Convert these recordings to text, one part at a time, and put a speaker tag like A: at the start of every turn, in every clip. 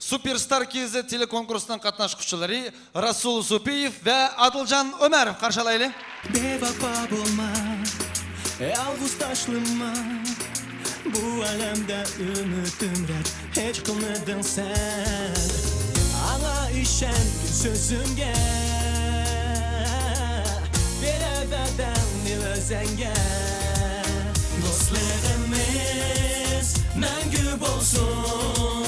A: Superstar KZ telekonkursining qatnashchilari Rasul Supiyev va Adiljon Umarov qarshilayli.
B: Bevafo bo'lma, yolg'iz tashlama. Bu alamda ümidim ret, hech qilmading sen. Ana ishon so'zimga, beraverdan o'zingga. Do'stlarimiz mangu bo'lsin,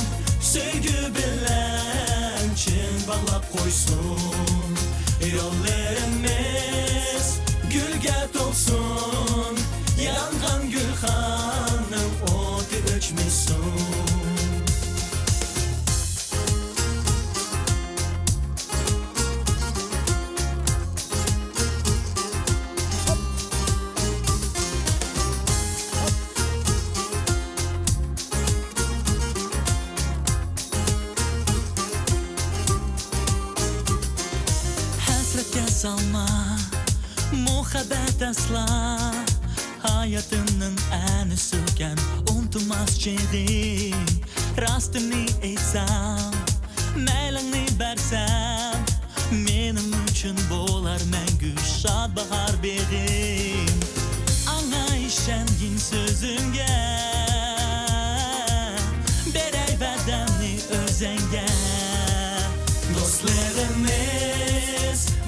B: sevgi bilan chin bog'lab qo'ysin. Yollarimiz gulga to'lsin, yangan gulxonning o'ti o'chmasin. Salma, muhabbet asla hayatının en süken unutmaz çeği. Rastını etsem, melini versem, benim için bolar mengü şad bahar benim. Ana işengin sözünge, berey verdemni özenge. Dostlarımız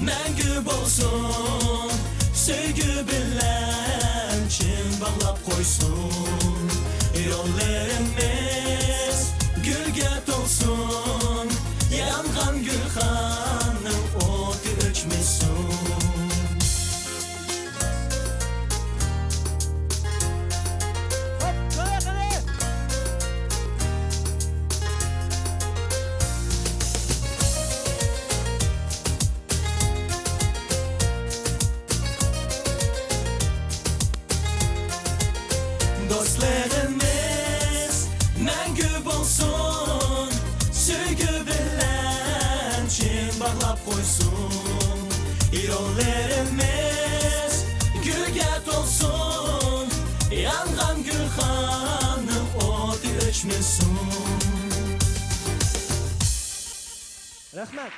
B: mengü bolsun, sevgi bilen chin bağlap koysun. Yollarımız gülge tolsun, yangan gülxanning o'ti o'chmasin. Dostlarımız mengü bolsun, sevgi bilen chin bağlap koysun. Yollarımız gülge tolsun, yangan gülxanning o'ti o'chmasin. Rahmat.